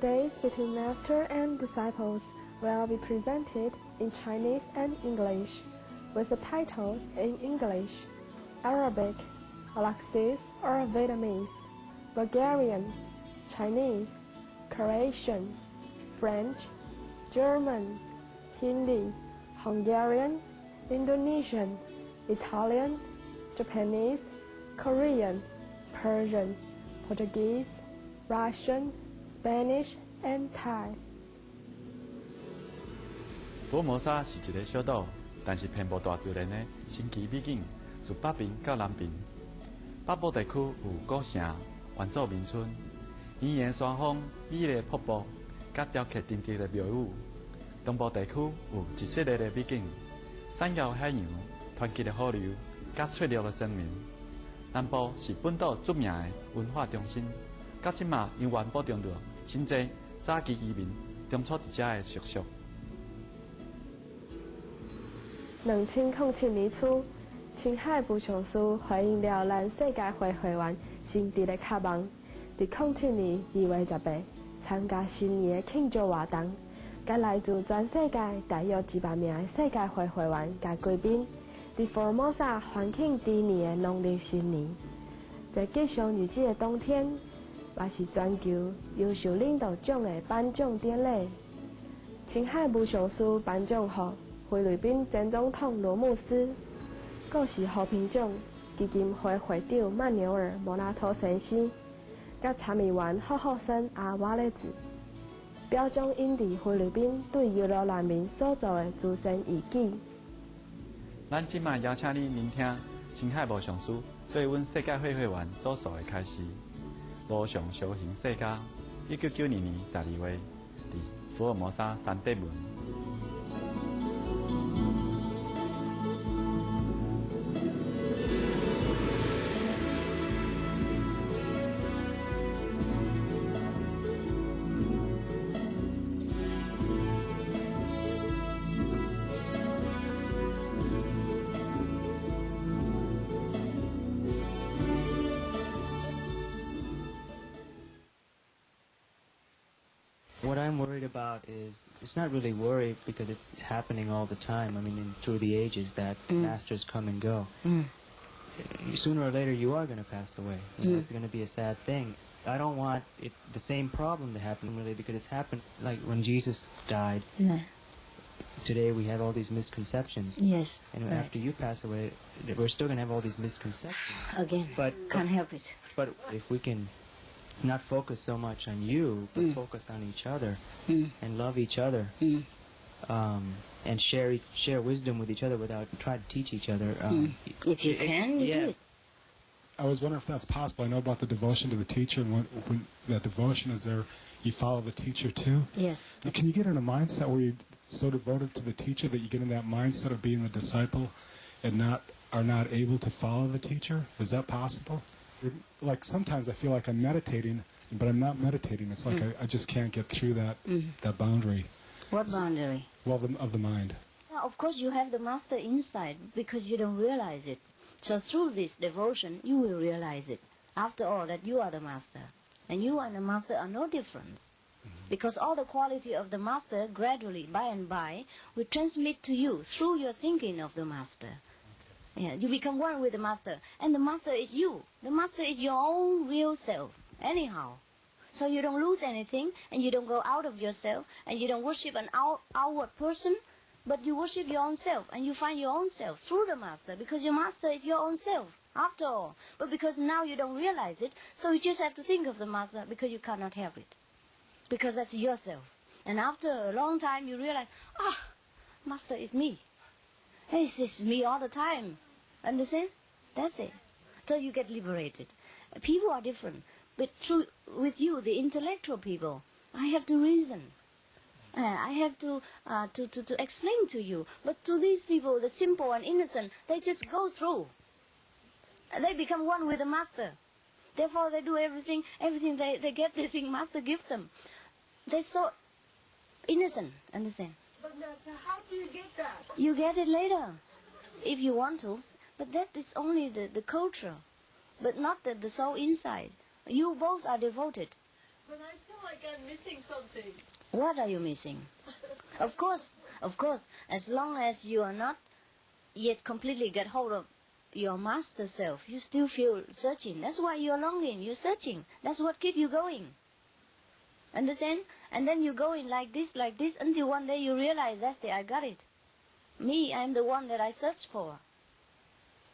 space between master and disciples will be presented in Chinese and English, with the titles in English, Arabic, Alexis or Vietnamese, Bulgarian, Chinese, Croatian, French, German, Hindi, Hungarian, Indonesian, Italian, Japanese, Korean, Persian, Portuguese, Russian, Spanish, and Thai. Formosa 是一个小岛，但是遍布大自然的神奇美景，自北边到南边。北部地区有古城、原住民村、圆圆山峰、美丽瀑布，甲雕刻珍奇的庙宇。东部地区有一系列的美景，闪耀海洋、团结的河流，甲翠绿的森林。南部是本岛著名的文化中心，甲即马永远保存着真济早期移民中出伫遮的习俗。2007年初，青海部上师回应了咱世界会会员新地的渴望，伫2007年2月18参加新年的庆祝活动，甲来自全世界大约100名的世界会会员甲贵宾，伫 Formosa 欢庆猪年的农历新年。在吉祥日子的当天，也是全球优秀领导奖的颁奖典礼。青海部上师颁奖予菲律宾前总统罗姆斯，更是和平奖基金会会长曼纽尔·莫拉托先生，甲参议员霍霍森·阿瓦列兹，表彰因伫菲律宾对优乐难民所做的慈善义举。咱即卖邀请你聆听青海无上师对阮世界会会员做述的开始。无上修行世家，1992年12月，伫福尔摩沙山顶门。What I'm worried about is, it's not really worry because it's happening all the time. I mean, through the ages that masters come and go. Sooner or later you are going to pass away. You know, it's going to be a sad thing. I don't want the same problem to happen really because it's happened like when Jesus died. Today we have all these misconceptions. Yes. And right. after you pass away, we're still going to have all these misconceptions. Again, but can't help it. But if we can not focus so much on you, but focus on each other and love each other, and share wisdom with each other without trying to teach each other. If you can, you do it. I was wondering if that's possible. I know about the devotion to the teacher, and when that devotion is there, you follow the teacher too. Yes. And can you get in a mindset where you're so devoted to the teacher that you get in that mindset of being the disciple and are not able to follow the teacher? Is that possible? Like sometimes I feel like I'm meditating, but I'm not meditating. It's like I just can't get through that boundary. What boundary? Well, of the mind. Now, of course, you have the master inside because you don't realize it. So through this devotion, you will realize it. After all, that you are the master. And you and the master are no difference. Because all the quality of the master gradually, by and by, will transmit to you through your thinking of the master. Yeah, you become one with the master. And the master is you. The master is your own real self, anyhow. So you don't lose anything, and you don't go out of yourself, and you don't worship an outward person, but you worship your own self, and you find your own self through the master, because your master is your own self, after all. But because now you don't realize it, so you just have to think of the master, because you cannot help it. Because that's yourself. And after a long time, you realize, master is me. This is me all the time. Understand? That's it. So you get liberated. People are different. But with you, the intellectual people, I have to reason. I have to explain to you. But to these people, the simple and innocent, they just go through. They become one with the master. Therefore, they do everything they get, the thing master gives them. They're so innocent, understand? But how do you get that? You get it later, if you want to. But that is only the culture, but not the soul inside. You both are devoted. But I feel like I'm missing something. What are you missing? Of course, as long as you are not yet completely get hold of your master self, you still feel searching. That's why you're longing, you're searching. That's what keeps you going. Understand? And then you go in like this, until one day you realize, that's it, I got it. Me, I'm the one that I search for.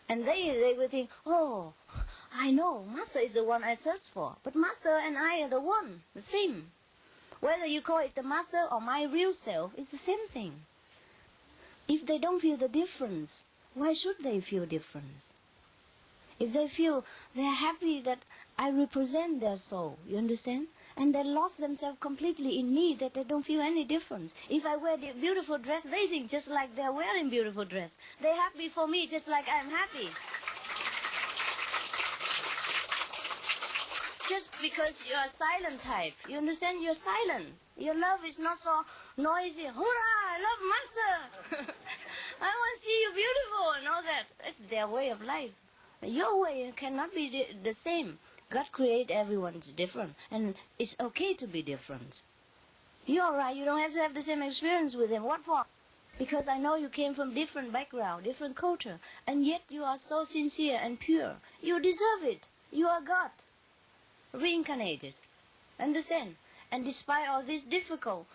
And they will think, oh, I know, Master is the one I search for. But Master and I are the one, the same. Whether you call it the Master or my real self, it's the same thing. If they don't feel the difference, why should they feel difference? If they feel they are happy that I represent their soul, you understand? And they lost themselves completely in me, that they don't feel any difference. If I wear the beautiful dress, they think just like they're wearing beautiful dress. They're happy for me just like I'm happy. Just because you're a silent type, you understand? You're silent. Your love is not so noisy. Hurrah, I love Master. I want to see you beautiful and all that. That's their way of life. Your way cannot be the same. God created everyone different, and it's okay to be different. You're all right. You don't have to have the same experience with him. What for? Because I know you came from different background, different culture, and yet you are so sincere and pure. You deserve it. You are God, reincarnated. Understand? And despite all this difficult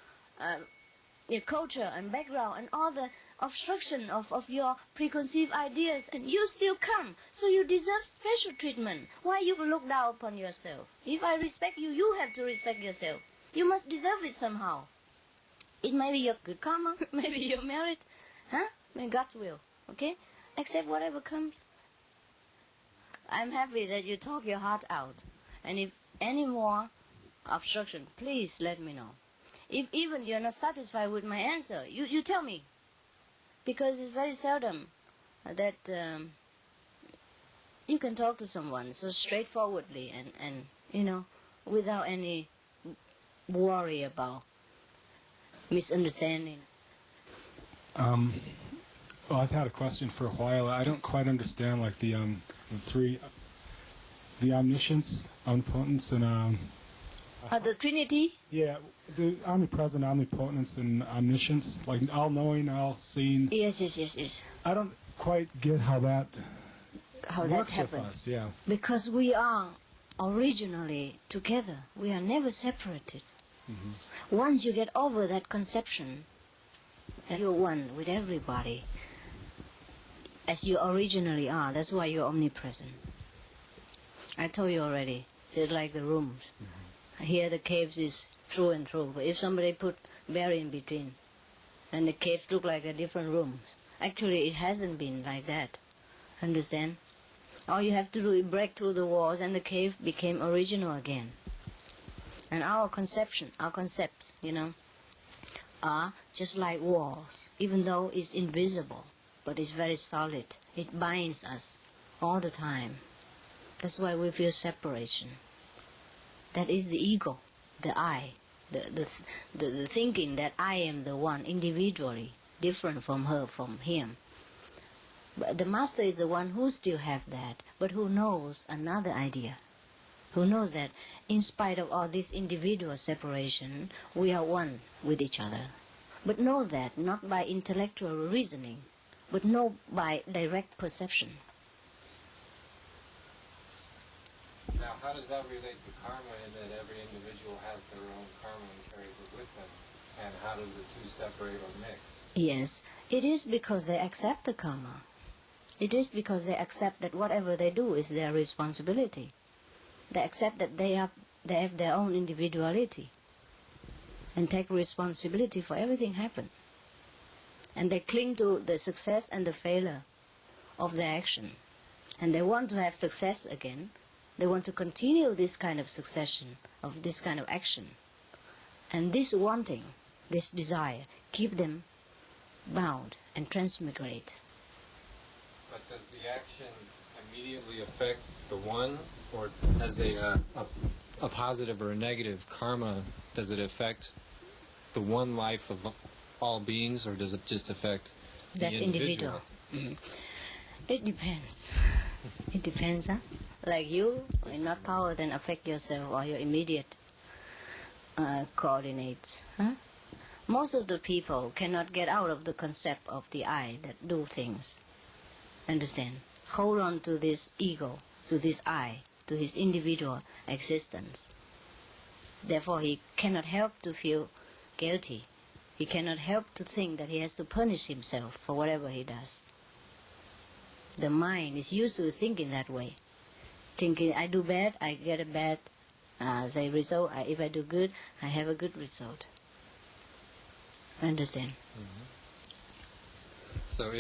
culture and background and all the obstruction of your preconceived ideas, and you still come. So you deserve special treatment. Why you look down upon yourself? If I respect you, you have to respect yourself. You must deserve it somehow. It may be your good karma, maybe your merit, huh? May God's will, okay? Accept whatever comes. I'm happy that you talk your heart out. And if any more obstruction, please let me know. If even you're not satisfied with my answer, you tell me. Because it's very seldom that you can talk to someone so straightforwardly and you know, without any worry about misunderstanding. Well, I've had a question for a while. I don't quite understand, like, the three, the omniscience, omnipotence, and The Trinity? yeah, the omnipresent, omnipotence, and omniscience, like all-knowing, all-seeing. Yes. I don't quite get how that works with happened. us. Yeah. Because we are originally together. We are never separated. Mm-hmm. Once you get over that conception, you're one with everybody, as you originally are. That's why you're omnipresent. I told you already. It's like the rooms. Mm-hmm. Here the caves is through and through. But if somebody put berry in between, then the caves look like a different rooms. Actually, it hasn't been like that. Understand? All you have to do is break through the walls, and the cave became original again. And our conception, our concepts, you know, are just like walls, even though it's invisible, but it's very solid. It binds us all the time. That's why we feel separation. That is the ego, the I, the thinking that I am the one individually, different from her, from him. But the Master is the one who still have that, but who knows another idea. Who knows that in spite of all this individual separation, we are one with each other. But know that not by intellectual reasoning, but know by direct perception. Now, how does that relate to karma, in that every individual has their own karma and carries it with them? And how do the two separate or mix? Yes, it is because they accept the karma. It is because they accept that whatever they do is their responsibility. They accept that they have their own individuality and take responsibility for everything happen. And they cling to the success and the failure of their action. And they want to have success again. They want to continue this kind of succession, of this kind of action. And this wanting, this desire, keep them bound and transmigrate. But does the action immediately affect the one, or as a positive or a negative karma, does it affect the one life of all beings, or does it just affect that the individual? Mm-hmm. It depends. It depends, huh? Like you, in not power, then affect yourself or your immediate. coordinates. Huh? Most of the people cannot get out of the concept of the I that do things. Understand? Hold on to this ego, to this I, to his individual existence. Therefore, he cannot help to feel guilty. He cannot help to think that he has to punish himself for whatever he does. The mind is used to thinking that way. Thinking, I do bad, I get a bad result. If I do good, I have a good result. Understand? Mm-hmm. So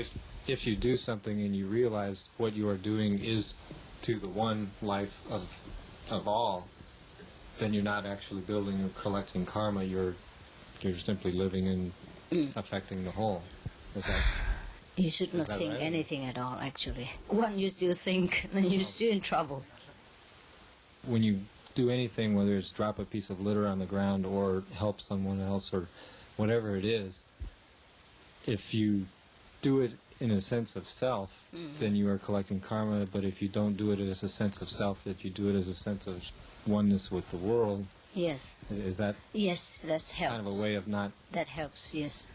if you do something and you realize what you are doing is to the one life of all, then you're not actually building or collecting karma. You're simply living and affecting the whole. Is that? You should not think right? anything at all. Actually, when you still think, then you're still in trouble. When you do anything, whether it's drop a piece of litter on the ground or help someone else or whatever it is, if you do it in a sense of self, then you are collecting karma. But if you don't do it as a sense of self, if you do it as a sense of oneness with the world, yes, is that? Yes, that helps. Kind of a way of not. That helps. Yes,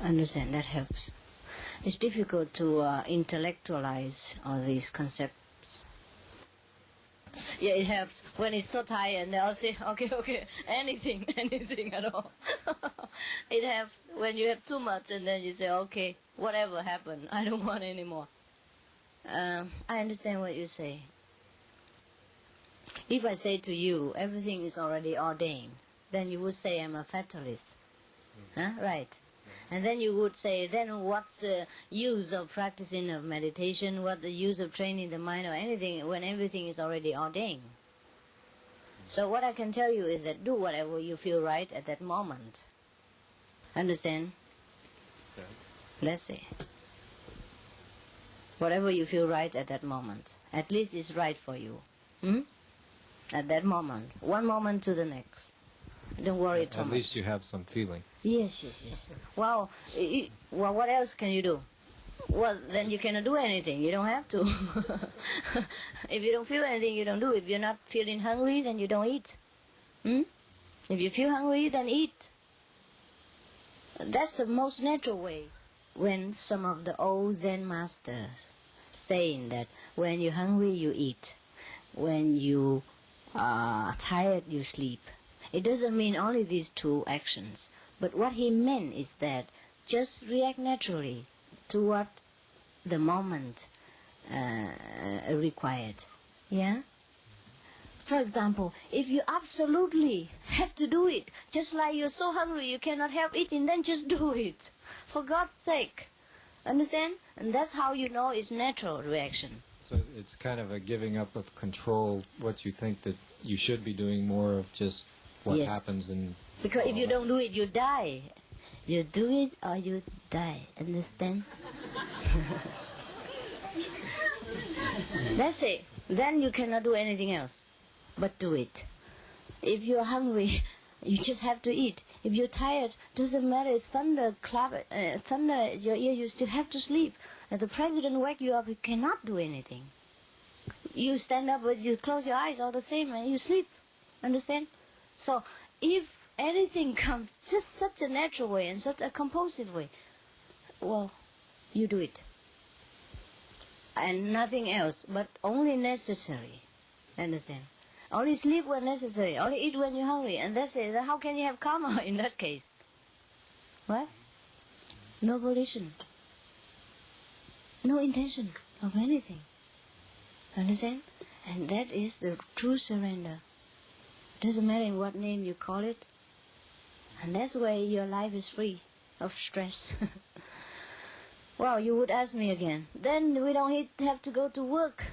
understand. That helps. It's difficult to intellectualize all these concepts. Yeah, it helps. When it's so tired, and they'll say, okay, anything at all. It helps when you have too much, and then you say, okay, whatever happened, I don't want any more. I understand what you say. If I say to you, everything is already ordained, then you would say I'm a fatalist. Huh? Right. And then you would say, then what's the use of practicing of meditation? What the use of training the mind or anything when everything is already ordained? So what I can tell you is that do whatever you feel right at that moment. Understand? Okay. Let's say. Whatever you feel right at that moment. At least it's right for you. At that moment. One moment to the next. Don't worry too much. At least you have some feeling. Yes. Well, what else can you do? Well, then you cannot do anything. You don't have to. If you don't feel anything, you don't do. If you're not feeling hungry, then you don't eat. If you feel hungry, then eat. That's the most natural way. When some of the old Zen masters saying that when you're hungry, you eat. When you are tired, you sleep. It doesn't mean only these two actions. But what he meant is that just react naturally to what the moment required. Yeah? For example, if you absolutely have to do it, just like you're so hungry you cannot help eating, then just do it. For God's sake. Understand? And that's how you know it's natural reaction. So it's kind of a giving up of control, what you think that you should be doing, more of just what happens. And because if you don't do it, you die. You do it or you die. Understand? That's it. Then you cannot do anything else but do it. If you're hungry, you just have to eat. If you're tired, doesn't matter. It's thunder, thunder is your ear, you still have to sleep. If the president wake you up, you cannot do anything. You stand up, but you close your eyes all the same, and you sleep. Understand? So if anything comes just such a natural way and such a compulsive way, well, you do it. And nothing else, but only necessary. Understand? Only sleep when necessary. Only eat when you're hungry. And that's it. Then how can you have karma in that case? What? No volition. No intention of anything. Understand? And that is the true surrender. Doesn't matter in what name you call it. And that's why your life is free of stress. Well, you would ask me again. Then we don't have to go to work.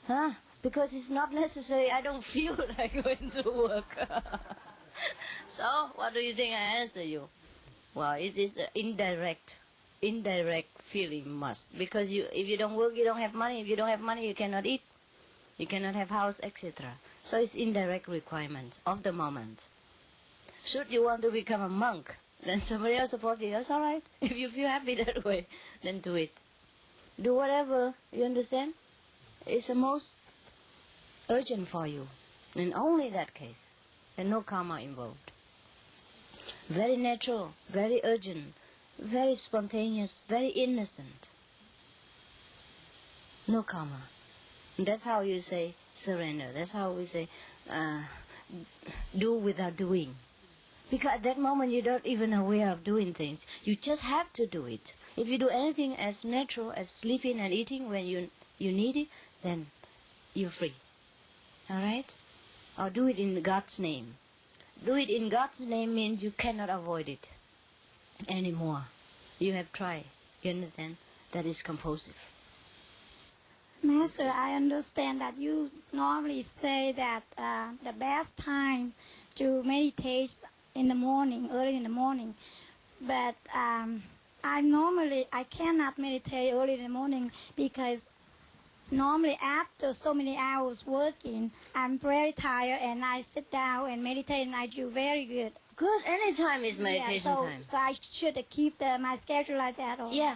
Huh? Because it's not necessary. I don't feel like going to work. So, what do you think I answer you? Well, it is an indirect feeling must. Because if you don't work, you don't have money. If you don't have money, you cannot eat. You cannot have house, etc. So it's indirect requirement of the moment. Should you want to become a monk, then somebody else support you. That's all right. If you feel happy that way, then do it. Do whatever, you understand? It's the most urgent for you. In only that case. There's no karma involved. Very natural, very urgent, very spontaneous, very innocent. No karma. That's how you say surrender. That's how we say do without doing. Because at that moment you're not even aware of doing things. You just have to do it. If you do anything as natural as sleeping and eating when you need it, then you're free. All right? Or do it in God's name. Do it in God's name means you cannot avoid it anymore. You have tried. You understand? That is compulsive. Master, I understand that you normally say that the best time to meditate in the morning, early in the morning. But I cannot meditate early in the morning because normally after so many hours working, I'm very tired and I sit down and meditate and I do very good. Good. Any time is meditation time. So I should keep my schedule like that. Or? Yeah.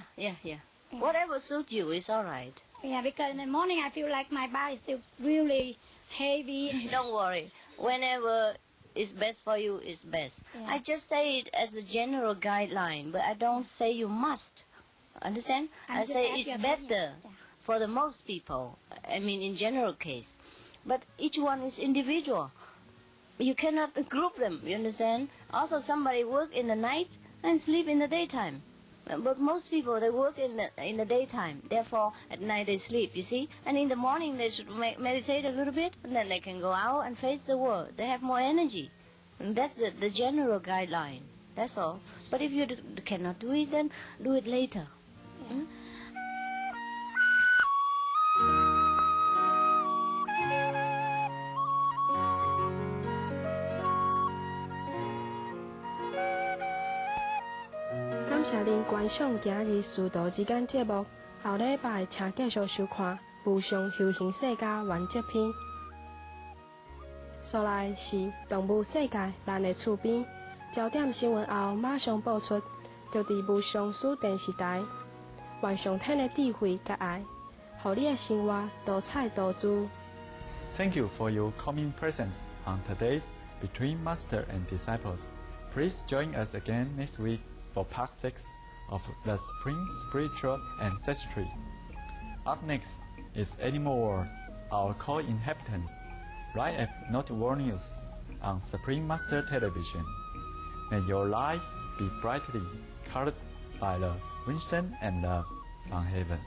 Whatever suits you is all right. Yeah, because in the morning I feel like my body is still really heavy. Don't worry. Whenever is best for you is best. Yeah. I just say it as a general guideline, but I don't say you must. Understand? I say it's better for the most people. I mean, in general case. But each one is individual. You cannot group them, you understand? Also, somebody work in the night and sleep in the daytime. But most people, they work in the daytime. Therefore, at night they sleep, you see? And in the morning, they should meditate a little bit, and then they can go out and face the world. They have more energy. And that's the general guideline. That's all. But if you cannot do it, then do it later. Yeah.感谢您观赏今日师徒之间节目，后礼拜请继续收看《无上修行世界》完结篇。所来是动物世界咱的厝边，焦点新闻后马上播出，就伫无上师电视台。愿上天的智慧甲爱，互你的生活多彩多姿。Thank you for your calming presence on today's Between Master and Disciples. Please join us again next week for Part 6 of the Supreme Spiritual Ancestry. Up next is Animal World, our co-inhabitants, right at Not World News on Supreme Master Television. May your life be brightly colored by the wisdom and love from heaven.